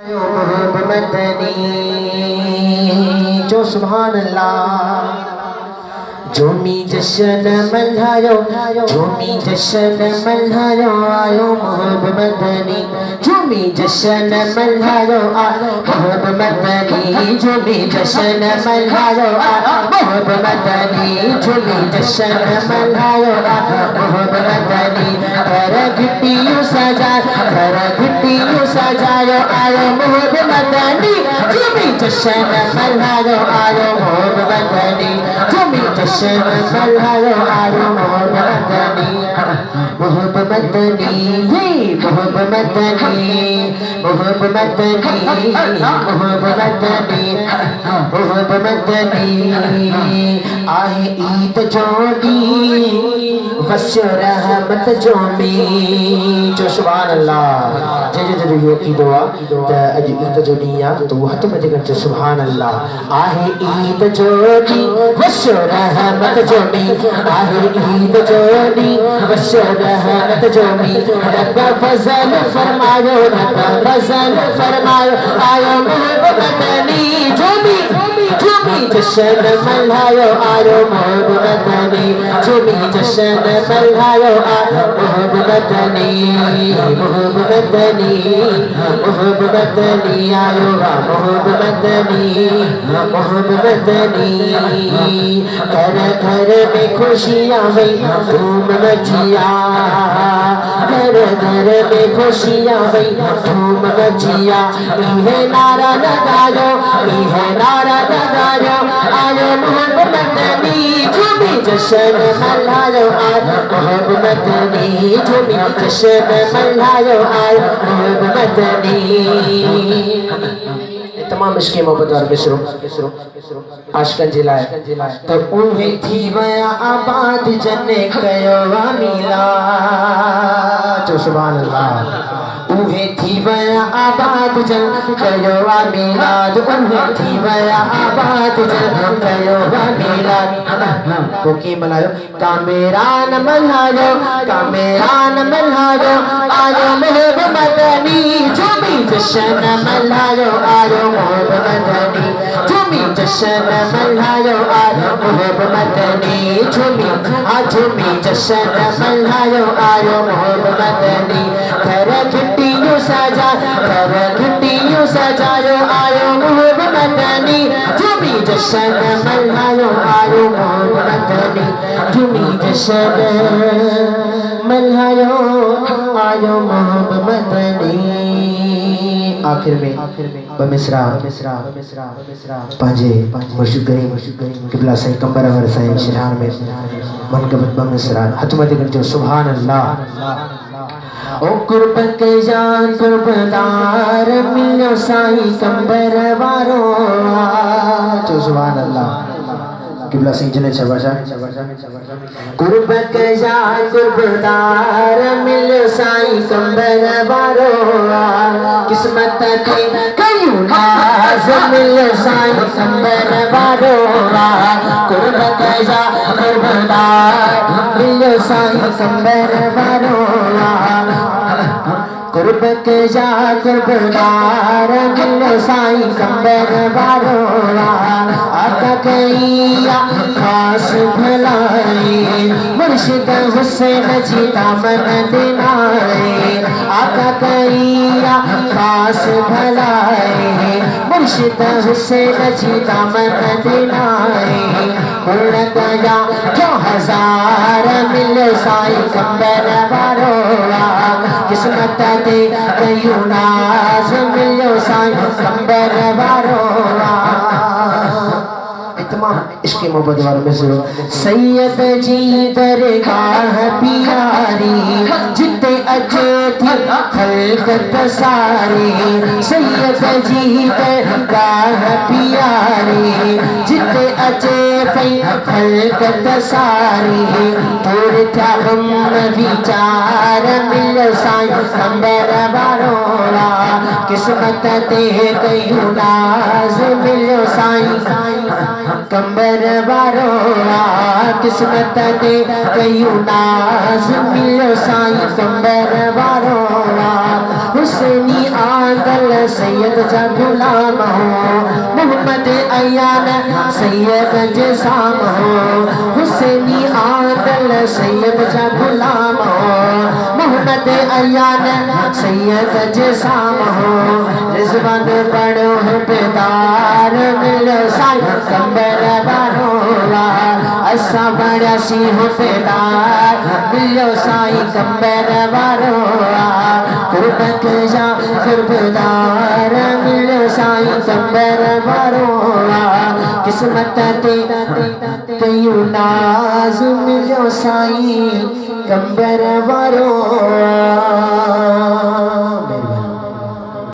मदनी जो सुभान अल्लाह झूमी जशन मल्हायो झूमी जशन मल्हायो आयो मोहब मदनी झूमी जशन मल्हायो मोहब मदनी झूमी जशन मल्हायो मोहब मदनी झूमी जशन मल्हायो मोहब मदनी घर घिटियूं सजायो आयो मोहब मदनी झूमी जशन मल्हायो आयो मोहब मदनी झूमी जशन मल्हायो आयो मोहब मदनी मोहब मदनी मोहब मदनी मोहब मदनी मोहब मदनी मोहब मदनी आहे ईद जोड़ी वस्यो रहमत जोमी जो सुभान अल्लाह जे यो ईद वा त अज ईद जो ॾींहुं आहे त हथ में जेकर जो सुभान अल्लाह आहे ईद जोड़ी वस्यो रहमत जोमी आहे ईद जोड़ी वस्यो रहमत जोमी रब फज़ल फरमायो आयो मोहब मदनी जोमी झूमी जशन मल्हायो आयो मोहब मदनी झूमी जशन मल्हायो आयो मोहब मदनी मोहब मदनी मोहब मदनी आयो मोहब मदनी मोहब मदनी घर घर में खुशियाँ भई धूम मचिया घर घर में खुशियाँ भई धूम मचिया इहे नारा लगायो आयो मोहब मदनी झूमी जशन मल्हायो आयो मोहब मदनी झूमी जशन मल्हायो आयो मोहब मदनी तमाम इश्क़ मोहब्बत वार मिसरो आशिक़न जे लाइ त उहे थी विया आबाद जने कयो मीला जो सुभान अल्लाह उहे थी विया आबाद जन कयो मीलाद उहे थी विया आबाद जन कयो मीलाद को की मल्हायो कामेरान मल्हायो आयो मोहब मदनी झूमी जशन मल्हायो आयो मोहब मदनी झूमी जशन मल्हायो आयो मोहब मदनी झूमी जशन मल्हायो आयो मोहब मदनी घर घिटियूं सजायो आयो मोहब मदनी झूमी जशन मल्हायो आयो मोहब मदनी झूमी जशन मल्हायो आयो मोहब मदनी आखिर में बमिसरा पांजे मुर्शिद करीम क़िबला साईं कंबर अवर साईं शिरहान में मनकबत बमिसरा हथ मथे कर जो सुभान अल्लाह ओ कुर्बत जान कुर्बदार मिलो साईं कंबर वारो जो सुभान अल्लाह क़िबला साईं जने छबाशा कुर्बत जान कुर्बदार मिलो साईं कंबर वारो किस्मत के कयूं नाज़ मिलो साईं कंबर वारो कुर्बत जान कुर्बदार मिलो साईं कंबर वारो कुर्बत जा कुर्बदार मिलो साईं कंबर वारो आका कईया खास भलाई मुर्शिद हुसैन जी दामन दिनाए आका कईया खास भलाई मुर्शिद हुसैन जी दामन दिनाए उड़ गया जो हजार मिलो साईं कंबर वारो किस्मत दे कयूं नाज़ मिलो साईं कंबर वारो तमाम इश्क़ मोहब्बत वारो मिसरो सैयद जी दरगाह प्यारी जिते अचे थी खल्क़त सारी सैयद जी दरगाह प्यारी जिते अचे पई खलकत सारी दूर था हम विचार मिलो साईं कंबर वारोला किस्मत ते कयूं नाज़ मिलो साईं कंबर वारोला किस्मत ते कयूं नाज़ मिलो साईं कंबर वारोला हुसैनी आंगल सैयद जा गुलाम हो मोहम्मद अयान सैयद जे साम हो हुसैनी आंगल सैयद जा गुलाम हो मोहम्मद अयान सैयद जे साम हो रिजवान पढ़ो बेदार मिलो साईं कंबर वारोला असा बड़ा सी हो बेदार मिलो साईं कंबर वारोला कुर्बत जा कुर्बदार मिलो साईं कंबर वारोला किस्मत ते कयूं नाज़ मिलो साईं कंबर वारोला।